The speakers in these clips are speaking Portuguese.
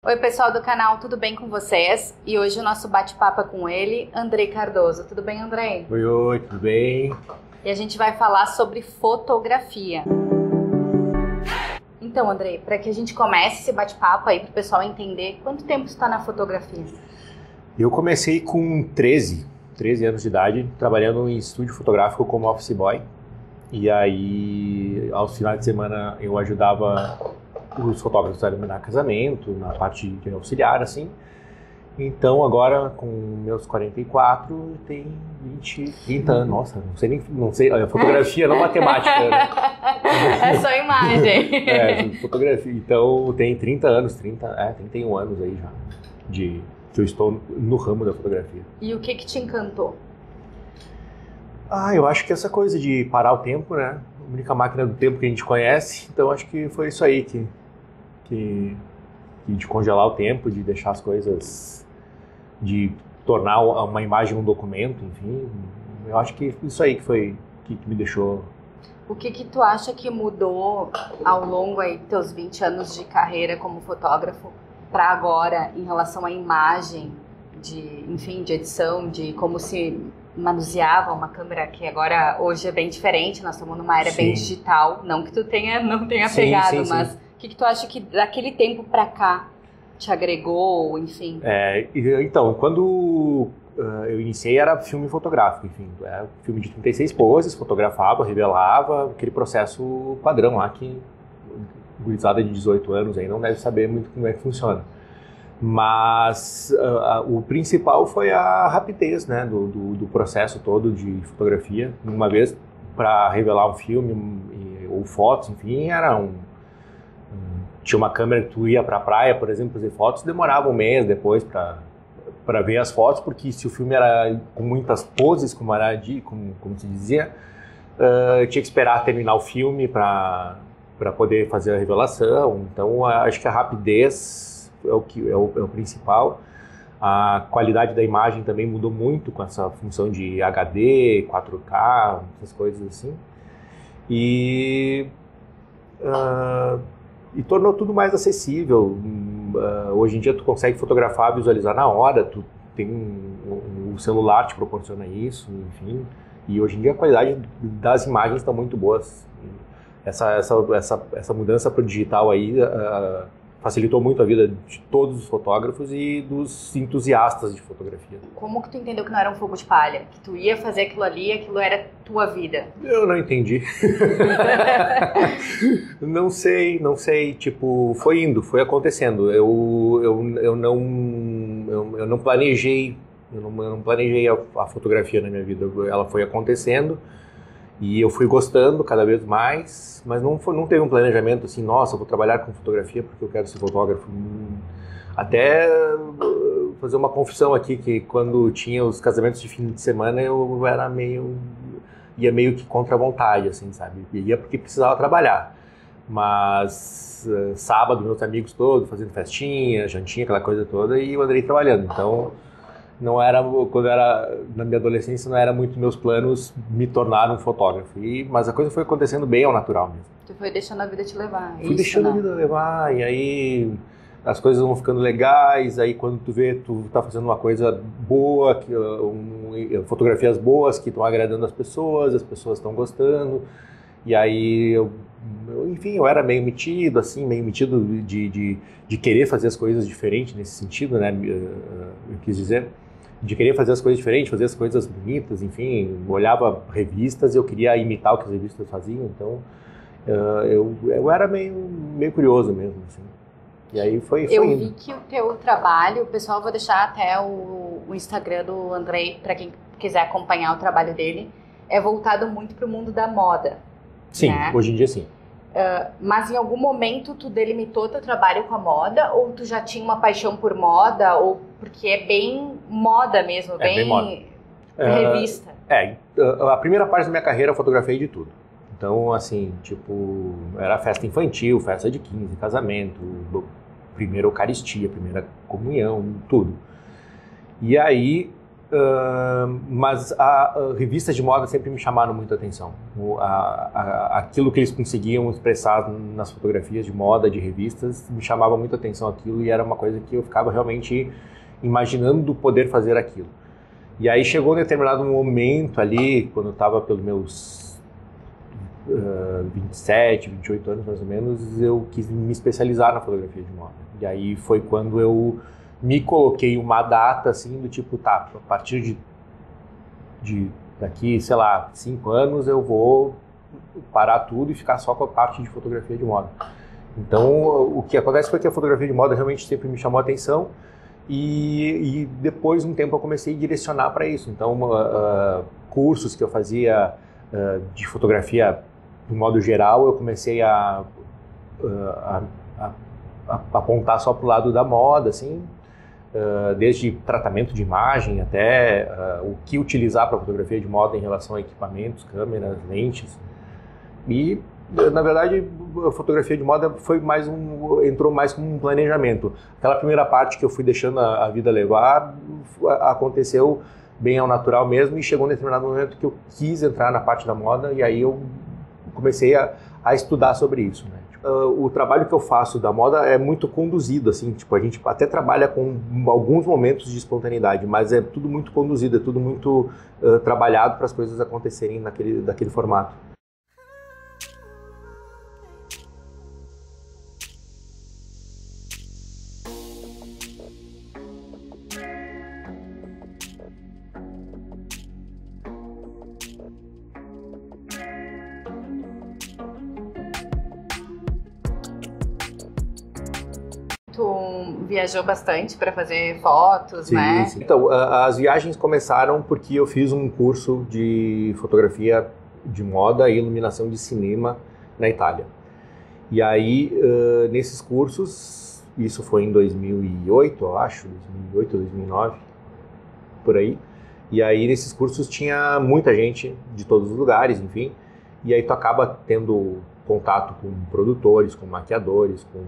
Oi, pessoal do canal, tudo bem com vocês? E hoje o nosso bate-papo é com ele, Andrei Cardoso. Tudo bem, Andrei? Oi, tudo bem? E a gente vai falar sobre fotografia. Então, Andrei, para que a gente comece esse bate-papo aí, para o pessoal entender, quanto tempo você está na fotografia? Eu comecei com 13 anos de idade, trabalhando em estúdio fotográfico como office boy. E aí, aos finais de semana, eu ajudava os fotógrafos a iluminar casamento, na parte de auxiliar, assim. Então, agora, com meus 44, tem 30 anos. Nossa, não sei, a fotografia, não matemática, né? É só imagem. Fotografia. Então, tem 30 anos, 31 anos aí já, que eu estou no ramo da fotografia. E o que te encantou? Eu acho que essa coisa de parar o tempo, né? A única máquina do tempo que a gente conhece. Então, acho que foi isso aí de congelar o tempo, de deixar as coisas, de tornar uma imagem um documento, enfim. Eu acho que isso aí que me deixou. O que tu acha que mudou ao longo aí dos teus 20 anos de carreira como fotógrafo para agora em relação à imagem, de edição, de como se manuseava uma câmera, que agora hoje é bem diferente, nós estamos numa era bem digital, não que tu não tenha pegado, mas o que tu acha que daquele tempo para cá te agregou, enfim? Então, quando eu iniciei era filme fotográfico, enfim, era filme de 36 poses, fotografava, revelava, aquele processo padrão lá que gurizada de 18 anos aí não deve saber muito como é que funciona. Mas o principal foi a rapidez, né, do processo todo de fotografia. Uma vez, para revelar um filme ou fotos, enfim, tinha uma câmera que tu ia para a praia, por exemplo, fazer fotos, demorava um mês depois para ver as fotos, porque se o filme era com muitas poses, como se dizia, tinha que esperar terminar o filme para poder fazer a revelação. Então, acho que a rapidez é o principal. A qualidade da imagem também mudou muito com essa função de HD, 4K, essas coisas assim. E tornou tudo mais acessível. Hoje em dia tu consegue fotografar, visualizar na hora, tu tem o celular te proporciona isso, enfim. E hoje em dia a qualidade das imagens está muito boas. Essa mudança para o digital aí facilitou muito a vida de todos os fotógrafos e dos entusiastas de fotografia. Como que tu entendeu que não era um fogo de palha? Que tu ia fazer aquilo ali, aquilo era tua vida? Eu não entendi. Não sei, tipo, foi acontecendo. Eu não planejei, eu não planejei a fotografia na minha vida. Ela foi acontecendo. E eu fui gostando cada vez mais, mas não teve um planejamento assim, nossa, eu vou trabalhar com fotografia porque eu quero ser fotógrafo. Até fazer uma confissão aqui, que quando tinha os casamentos de fim de semana, eu ia meio que contra a vontade, assim, sabe? Ia porque precisava trabalhar. Mas sábado, meus amigos todos fazendo festinha, jantinha, aquela coisa toda, e o Andrei trabalhando. Então, quando era na minha adolescência, não era muito meus planos me tornar um fotógrafo. Mas a coisa foi acontecendo bem ao natural mesmo. Tu foi deixando a vida te levar. Fui deixando a vida levar, e aí as coisas vão ficando legais, aí quando tu vê, tu tá fazendo uma coisa boa, fotografias boas que estão agradando as pessoas estão gostando. E aí, eu era meio metido, assim, de querer fazer as coisas diferentes nesse sentido, né, eu quis dizer. De querer fazer as coisas diferentes, fazer as coisas bonitas, enfim, olhava revistas e eu queria imitar o que as revistas faziam, então eu era meio curioso mesmo, assim. E aí foi Eu indo. vi que o teu trabalho, pessoal, eu vou deixar até o Instagram do Andrei, para quem quiser acompanhar o trabalho dele, é voltado muito para o mundo da moda. Sim, né? Hoje em dia sim. Mas em algum momento tu delimitou teu trabalho com a moda, ou tu já tinha uma paixão por moda, ou porque é bem moda mesmo, bem moda. Revista? A primeira parte da minha carreira eu fotografei de tudo. Então, assim, tipo, era festa infantil, festa de 15, casamento, primeira Eucaristia, primeira comunhão, tudo. E aí, Mas revistas de moda sempre me chamaram muito a atenção. Aquilo que eles conseguiam expressar nas fotografias de moda, de revistas, me chamava muito a atenção aquilo, e era uma coisa que eu ficava realmente imaginando poder fazer aquilo. E aí chegou um determinado momento ali, quando eu estava pelos meus 27, 28 anos mais ou menos, eu quis me especializar na fotografia de moda. E aí foi quando eu me coloquei uma data assim do tipo, tá, a partir de daqui, sei lá, 5 anos eu vou parar tudo e ficar só com a parte de fotografia de moda. Então o que acontece foi que a fotografia de moda realmente sempre me chamou a atenção, e depois um tempo eu comecei a direcionar para isso. Então cursos que eu fazia de fotografia de modo geral, eu comecei a apontar só para o lado da moda, assim, desde tratamento de imagem até o que utilizar para fotografia de moda em relação a equipamentos, câmeras, lentes. E, na verdade, a fotografia de moda entrou mais como um planejamento. Aquela primeira parte que eu fui deixando a vida levar, aconteceu bem ao natural mesmo, e chegou um determinado momento que eu quis entrar na parte da moda, e aí eu comecei a estudar sobre isso, né? O trabalho que eu faço da moda é muito conduzido, assim, tipo, a gente até trabalha com alguns momentos de espontaneidade, mas é tudo muito conduzido, é tudo muito trabalhado para as coisas acontecerem daquele formato. Tu viajou bastante para fazer fotos, sim, né? Sim. Então, as viagens começaram porque eu fiz um curso de fotografia de moda e iluminação de cinema na Itália. E aí, nesses cursos, isso foi em 2008, eu acho, 2008, 2009, por aí. E aí, nesses cursos tinha muita gente de todos os lugares, enfim. E aí tu acaba tendo contato com produtores, com maquiadores, com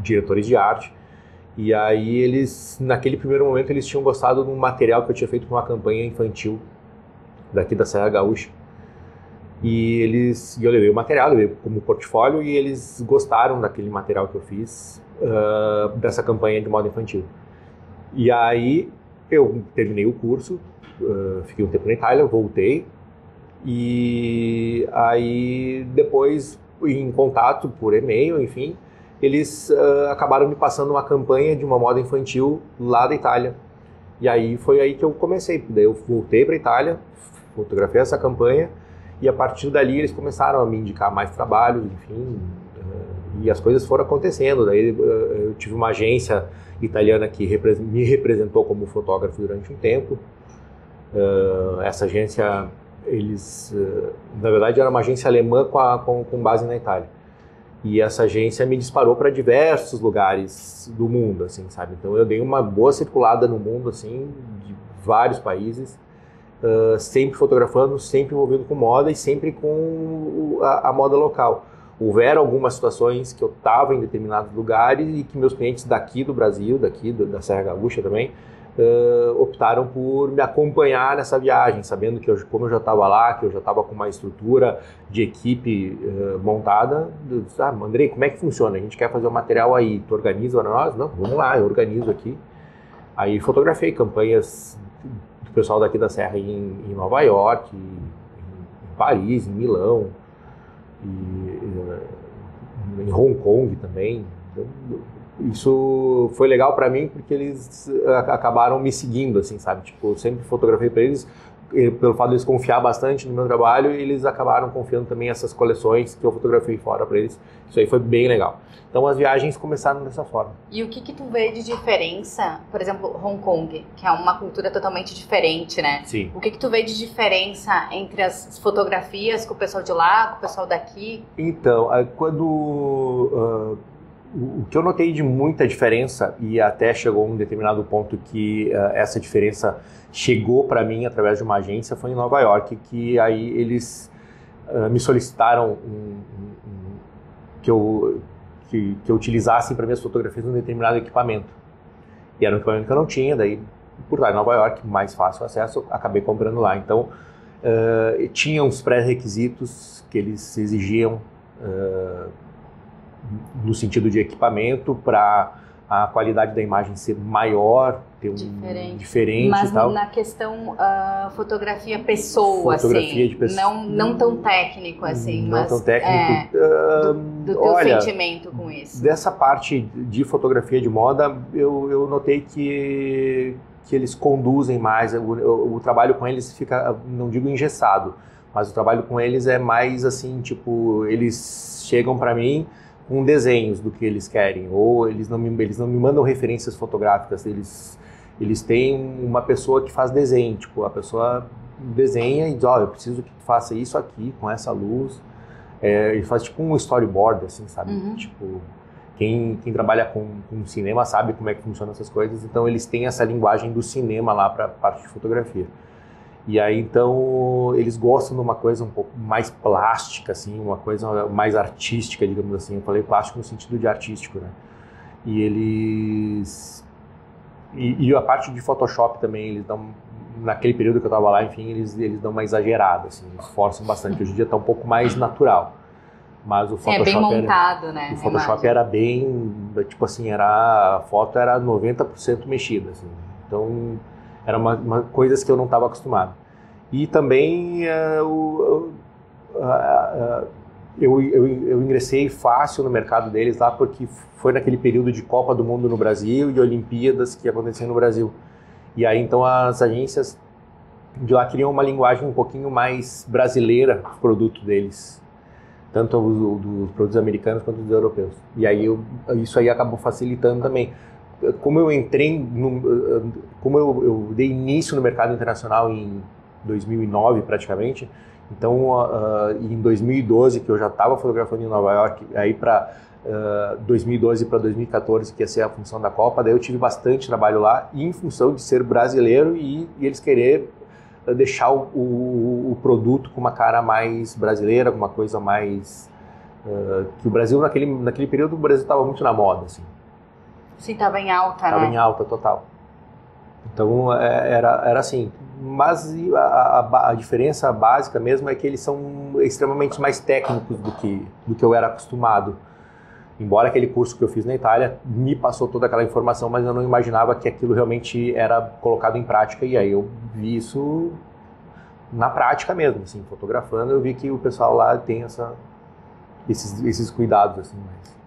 diretores de arte, e aí eles, naquele primeiro momento, eles tinham gostado de um material que eu tinha feito com uma campanha infantil daqui da Serra Gaúcha, e eu levei o material, levei como portfólio, e eles gostaram daquele material que eu fiz dessa campanha de moda infantil. E aí eu terminei o curso, fiquei um tempo na Itália, voltei, e aí depois, em contato por e-mail, enfim, eles acabaram me passando uma campanha de uma moda infantil lá da Itália. E aí foi aí que eu comecei. Daí eu voltei para a Itália, fotografei essa campanha, e a partir dali eles começaram a me indicar mais trabalhos, enfim, e as coisas foram acontecendo. Daí eu tive uma agência italiana que me representou como fotógrafo durante um tempo. Essa agência, na verdade, era uma agência alemã com base na Itália. E essa agência me disparou para diversos lugares do mundo, assim, sabe? Então eu dei uma boa circulada no mundo, assim, de vários países, sempre fotografando, sempre envolvido com moda e sempre com a moda local. Houveram algumas situações que eu estava em determinados lugares e que meus clientes daqui do Brasil, daqui da Serra Gaúcha também, optaram por me acompanhar nessa viagem, sabendo que como eu já estava lá, que eu já estava com uma estrutura de equipe montada. Eu disse, Andrei, como é que funciona? A gente quer fazer o material aí, tu organiza para nós? Não, vamos lá, eu organizo aqui. Aí fotografei campanhas do pessoal daqui da Serra em Nova York, em Paris, em Milão, em Hong Kong também. Isso foi legal para mim porque eles acabaram me seguindo, assim, sabe? Tipo, eu sempre fotografei para eles, pelo fato de eles confiar bastante no meu trabalho, e eles acabaram confiando também essas coleções que eu fotografei fora para eles. Isso aí foi bem legal. Então as viagens começaram dessa forma. E o que tu vê de diferença, por exemplo, Hong Kong, que é uma cultura totalmente diferente, né? Sim. O que tu vê de diferença entre as fotografias com o pessoal de lá, com o pessoal daqui? Então, o que eu notei de muita diferença, e até chegou a um determinado ponto que essa diferença chegou para mim através de uma agência, foi em Nova York, que aí eles me solicitaram que eu utilizasse para minhas fotografias um determinado equipamento. E era um equipamento que eu não tinha, daí por estar em Nova York, mais fácil acesso, acabei comprando lá. Então, tinha uns pré-requisitos que eles exigiam no sentido de equipamento para a qualidade da imagem ser maior, ter diferente mas e tal. Na questão fotografia pessoa, fotografia assim, de pessoa. não tão técnico assim, não mas tão técnico. Do teu sentimento com isso. Dessa parte de fotografia de moda, eu notei que eles conduzem mais, o trabalho com eles fica, não digo engessado, mas o trabalho com eles é mais assim, tipo, eles chegam para mim com desenhos do que eles querem, ou eles não me mandam referências fotográficas, eles têm uma pessoa que faz desenho, tipo, a pessoa desenha e diz, eu preciso que tu faça isso aqui, com essa luz, ele faz tipo um storyboard, assim, sabe? Tipo, quem trabalha com cinema sabe como é que funcionam essas coisas, então eles têm essa linguagem do cinema lá para a parte de fotografia. E aí, então, eles gostam de uma coisa um pouco mais plástica, assim, uma coisa mais artística, digamos assim. Eu falei plástico no sentido de artístico, né? E eles... E a parte de Photoshop também, eles dão... Naquele período que eu estava lá, enfim, eles dão uma exagerada, assim, eles forçam bastante. Hoje em dia está um pouco mais natural. Mas o Photoshop é bem montado, né? O Photoshop era bem... Tipo assim, a foto era 90% mexida, assim. Então... Eram coisas que eu não estava acostumado. E também eu ingressei fácil no mercado deles lá, porque foi naquele período de Copa do Mundo no Brasil e Olimpíadas que aconteciam no Brasil. E aí, então, as agências de lá queriam uma linguagem um pouquinho mais brasileira do produto deles. Tanto dos produtos americanos quanto dos europeus. E aí, isso aí acabou facilitando também. Como eu entrei, como eu dei início no mercado internacional em 2009 praticamente, então em 2012 que eu já estava fotografando em Nova York, aí para 2012 para 2014 que ia ser a função da Copa, daí eu tive bastante trabalho lá, e em função de ser brasileiro e eles querer deixar o produto com uma cara mais brasileira, com uma coisa mais... que o Brasil, naquele período, o Brasil estava muito na moda, assim. Sim, estava em alta, né? Estava em alta, total. Então, era assim. Mas a diferença básica mesmo é que eles são extremamente mais técnicos do que eu era acostumado. Embora aquele curso que eu fiz na Itália me passou toda aquela informação, mas eu não imaginava que aquilo realmente era colocado em prática. E aí eu vi isso na prática mesmo, assim, fotografando. Eu vi que o pessoal lá tem esses cuidados, assim.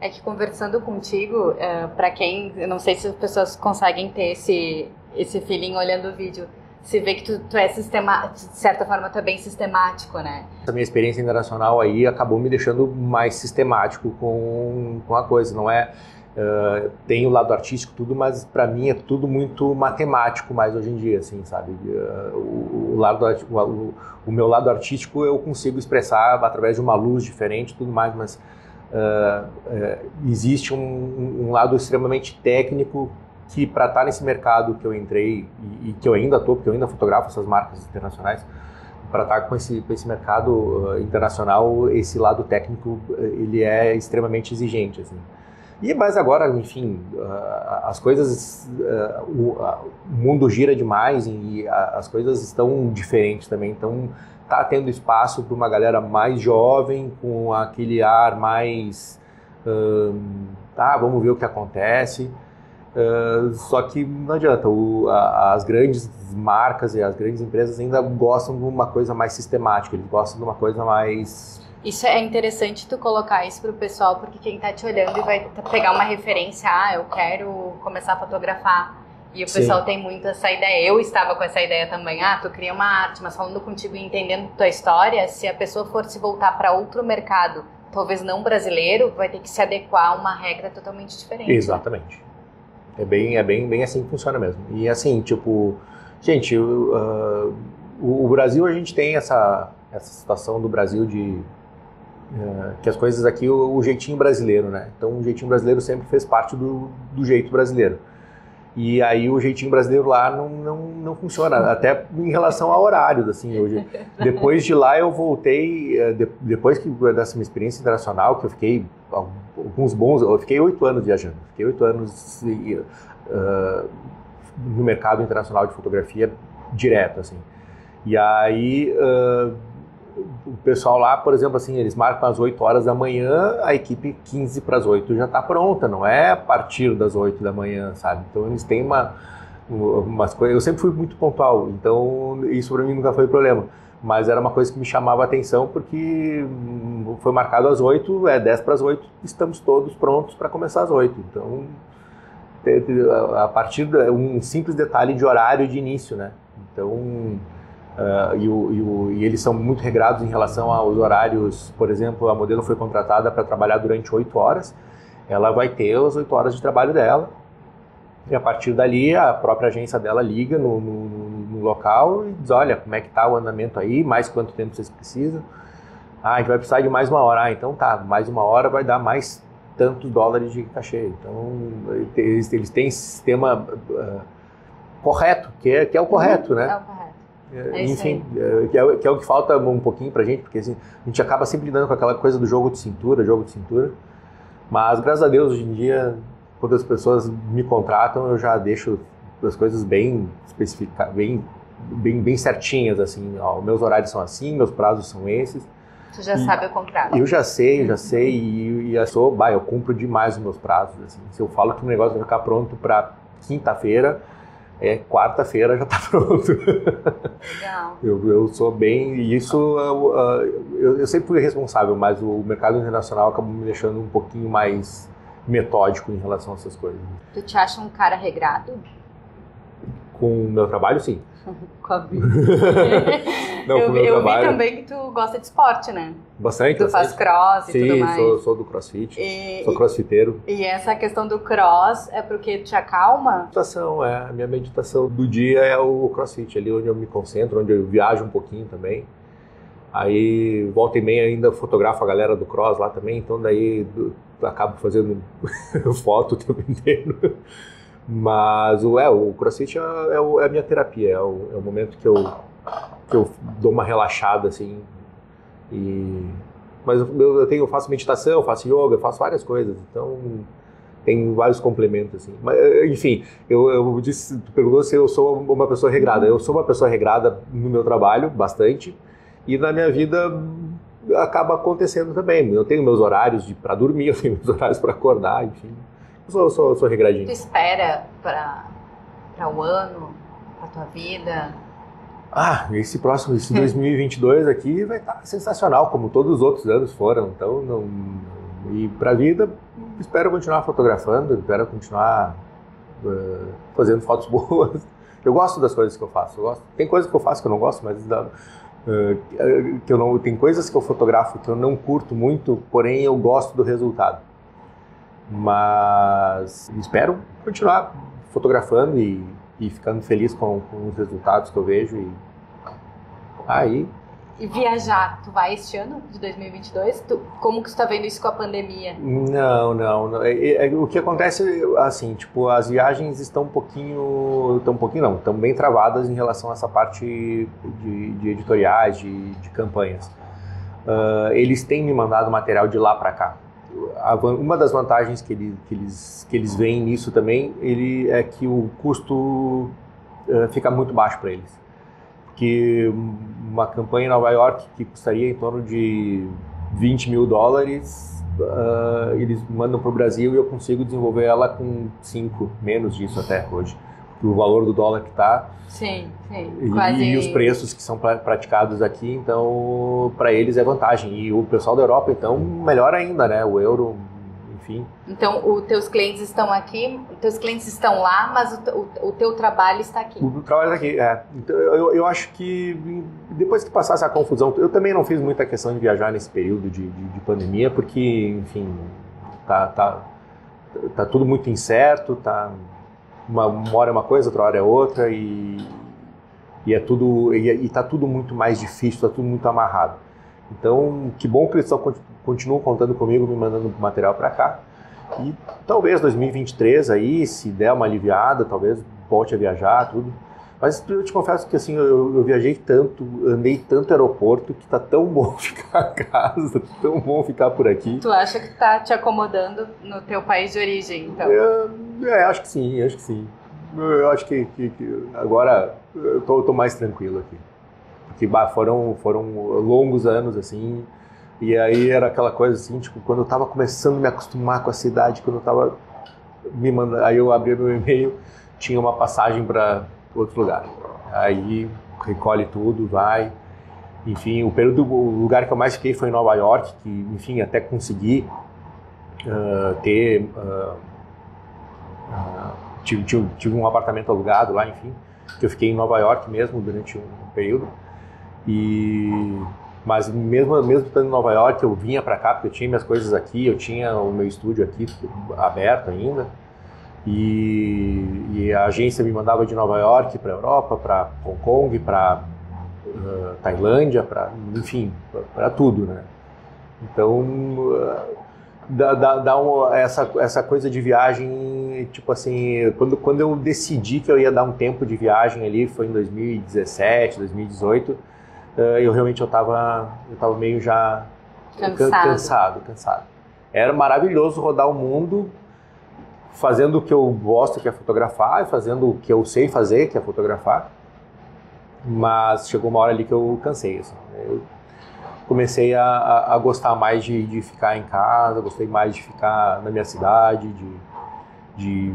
É que conversando contigo, para quem, eu não sei se as pessoas conseguem ter esse feeling olhando o vídeo, se vê que tu é de certa forma tu é bem sistemático, né? A minha experiência internacional aí acabou me deixando mais sistemático com a coisa, não é... tem o lado artístico tudo, mas para mim é tudo muito matemático mais hoje em dia, assim, sabe? O meu lado artístico eu consigo expressar através de uma luz diferente, tudo mais, mas existe um lado extremamente técnico que, para estar nesse mercado que eu entrei e que eu ainda estou, porque eu ainda fotografo essas marcas internacionais, para estar com esse mercado internacional, esse lado técnico ele é extremamente exigente, assim. Mas agora, enfim, as coisas, o mundo gira demais e as coisas estão diferentes também, então tá tendo espaço para uma galera mais jovem, com aquele ar mais, vamos ver o que acontece, só que não adianta, as grandes marcas e as grandes empresas ainda gostam de uma coisa mais sistemática, eles gostam de uma coisa mais... Isso é interessante tu colocar isso pro pessoal, porque quem tá te olhando e vai pegar uma referência, eu quero começar a fotografar. E o pessoal tem muito essa ideia. Eu estava com essa ideia também. Tu cria uma arte, mas falando contigo e entendendo tua história, se a pessoa for se voltar para outro mercado, talvez não brasileiro, vai ter que se adequar a uma regra totalmente diferente. Exatamente. Né? É bem assim que funciona mesmo. E assim, tipo, gente, o Brasil, a gente tem essa situação do Brasil de... que as coisas aqui, o jeitinho brasileiro, né? Então o jeitinho brasileiro sempre fez parte do jeito brasileiro. E aí o jeitinho brasileiro lá não funciona, até em relação a horários, assim, hoje. Depois de lá eu voltei, depois dessa minha experiência internacional, que eu fiquei eu fiquei 8 anos viajando, fiquei 8 anos no mercado internacional de fotografia direto, assim. E aí, o pessoal lá, por exemplo, assim, eles marcam às 8 horas da manhã, a equipe 15 para as 8 já está pronta, não é a partir das 8 da manhã, sabe? Então, eles têm umas coisas... Eu sempre fui muito pontual, então isso para mim nunca foi problema. Mas era uma coisa que me chamava a atenção, porque foi marcado às 8, 10 para as 8, estamos todos prontos para começar às 8. Então, a partir de um simples detalhe de horário de início, né? Então, e eles são muito regrados em relação aos horários. Por exemplo, a modelo foi contratada para trabalhar durante 8 horas, ela vai ter as 8 horas de trabalho dela, e a partir dali a própria agência dela liga no local e diz, olha, como é que está o andamento aí, mais quanto tempo vocês precisam. A gente vai precisar de mais uma hora. Então tá, mais uma hora vai dar mais tantos dólares de cachê. Então eles têm esse sistema correto, que é o correto, né? É o correto. Enfim, que é o que falta um pouquinho pra gente, porque assim, a gente acaba sempre lidando com aquela coisa do jogo de cintura, mas graças a Deus hoje em dia, quando as pessoas me contratam, eu já deixo as coisas bem especificadas, bem certinhas, assim, ó, meus horários são assim, meus prazos são esses. Tu já sabe o contrato. Eu já sei, e eu cumpro demais os meus prazos, assim. Se eu falo que o negócio vai ficar pronto para quinta-feira, quarta-feira já está pronto. Legal. Eu sou bem, e isso eu sempre fui responsável, mas o mercado internacional acabou me deixando um pouquinho mais metódico em relação a essas coisas. Tu te acha um cara regrado? Com o meu trabalho, sim. Com a vida. Não, com o meu trabalho. Vi também que tu gosta de esporte, né? Bastante. Tu faz cross e tudo mais. Sim, sou do crossfit, sou crossfiteiro. E essa questão do cross é porque te acalma? A minha meditação do dia é o crossfit, ali onde eu me concentro, onde eu viajo um pouquinho também. Aí, volta e meia, ainda fotografo a galera do cross lá também, então daí acabo fazendo foto o tempo inteiro. Mas o CrossFit é a minha terapia, é o momento que eu dou uma relaxada, assim. Mas eu faço meditação, eu faço yoga, eu faço várias coisas, então tem vários complementos, assim. Mas, enfim, tu perguntou se eu sou uma pessoa regrada. Eu sou uma pessoa regrada no meu trabalho, bastante, e na minha vida acaba acontecendo também. Eu tenho meus horários para dormir, eu tenho meus horários para acordar, enfim. Eu sou regradinho. Tu espera para o ano, para tua vida? Esse 2022 aqui vai estar sensacional, como todos os outros anos foram. Então, e para a vida, espero continuar fotografando, espero continuar fazendo fotos boas. Eu gosto das coisas que eu faço. Tem coisas que eu faço que eu não gosto, mas tem coisas que eu fotografo que eu não curto muito, porém eu gosto do resultado. Mas espero continuar fotografando e ficando feliz com os resultados que eu vejo. E viajar, tu vai este ano de 2022? Como que tu está vendo isso com a pandemia? Não. O que acontece, assim, tipo, as viagens estão bem travadas em relação a essa parte de editoriais, de campanhas. Eles têm me mandado material de lá para cá. Uma das vantagens que eles veem nisso também é que o custo fica muito baixo para eles. Porque uma campanha em Nova York que custaria em torno de $20 mil, eles mandam para o Brasil e eu consigo desenvolver ela com 5, menos disso até hoje. O valor do dólar que está. Sim. E os preços que são praticados aqui, então, para eles é vantagem. E o pessoal da Europa, então, melhor ainda, né? O euro, enfim. Então, os teus clientes estão aqui, os teus clientes estão lá, mas o teu trabalho está aqui. O trabalho está aqui, Então, eu acho que depois que passasse a confusão, eu também não fiz muita questão de viajar nesse período de pandemia, porque, enfim, tá tudo muito incerto, uma hora é uma coisa, outra hora é outra, e tá tudo muito mais difícil, tá tudo muito amarrado. Então, que bom que eles continuam contando comigo, me mandando material para cá. E talvez 2023 aí, se der uma aliviada, talvez volte a viajar, tudo. Mas eu te confesso que assim, eu viajei tanto, andei tanto aeroporto, que tá tão bom ficar em casa, tão bom ficar por aqui. Tu acha que tá te acomodando no teu país de origem, então? Acho que sim. eu acho que agora eu tô mais tranquilo aqui. Porque foram longos anos, assim, e aí era aquela coisa assim, tipo, quando eu tava começando a me acostumar com a cidade, quando eu tava aí eu abria meu e-mail, tinha uma passagem para outro lugar. Aí recolhe tudo, vai. Enfim, o lugar que eu mais fiquei foi em Nova York, que, enfim, até consegui tive um apartamento alugado lá, enfim, que eu fiquei em Nova York mesmo durante um período. Mas mesmo estando em Nova York, eu vinha para cá porque eu tinha minhas coisas aqui, eu tinha o meu estúdio aqui aberto ainda. E a agência me mandava de Nova York para Europa, para Hong Kong, para Tailândia, enfim, para tudo, né? Então essa coisa de viagem, tipo assim, quando eu decidi que eu ia dar um tempo de viagem ali, foi em 2017, 2018, eu realmente eu tava meio já cansado. Era maravilhoso rodar o mundo fazendo o que eu gosto, que é fotografar, e fazendo o que eu sei fazer, que é fotografar. Mas chegou uma hora ali que eu cansei, assim. Eu comecei a gostar mais de ficar em casa, gostei mais de ficar na minha cidade, de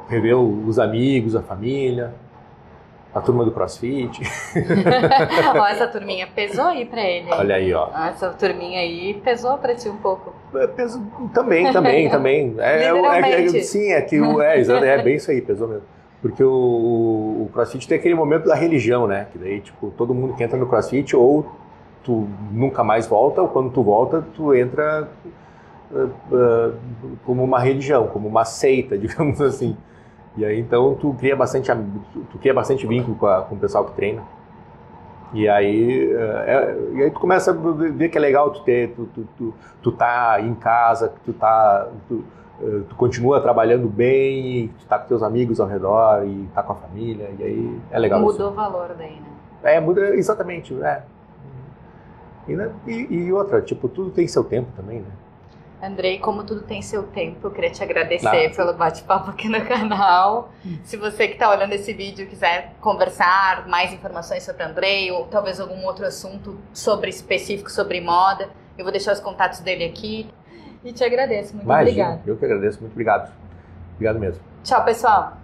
rever os amigos, a família, a turma do CrossFit. Ó, essa turminha pesou aí pra ele. Olha aí, ó. Essa turminha aí pesou pra ti um pouco. Peso, também. Literalmente. Sim, é bem isso aí, pesou mesmo. Porque o CrossFit tem aquele momento da religião, né? Que daí, tipo, todo mundo que entra no CrossFit, ou tu nunca mais volta, ou quando tu volta, tu entra como uma religião, como uma seita, digamos assim. E aí, então, tu cria bastante vínculo com o pessoal que treina. E aí tu começa a ver que é legal tu tá em casa, tu continua trabalhando bem, tu tá com teus amigos ao redor e tá com a família, e aí é legal. Mudou o valor daí, né? Muda, exatamente, E outra, tipo, tudo tem seu tempo também, né? Andrei, como tudo tem seu tempo, eu queria te agradecer pelo bate-papo aqui no canal. Se você que está olhando esse vídeo quiser conversar mais informações sobre Andrei ou talvez algum outro assunto específico sobre moda, eu vou deixar os contatos dele aqui e te agradeço. Muito obrigada. Eu que agradeço, muito obrigado. Obrigado mesmo. Tchau, pessoal.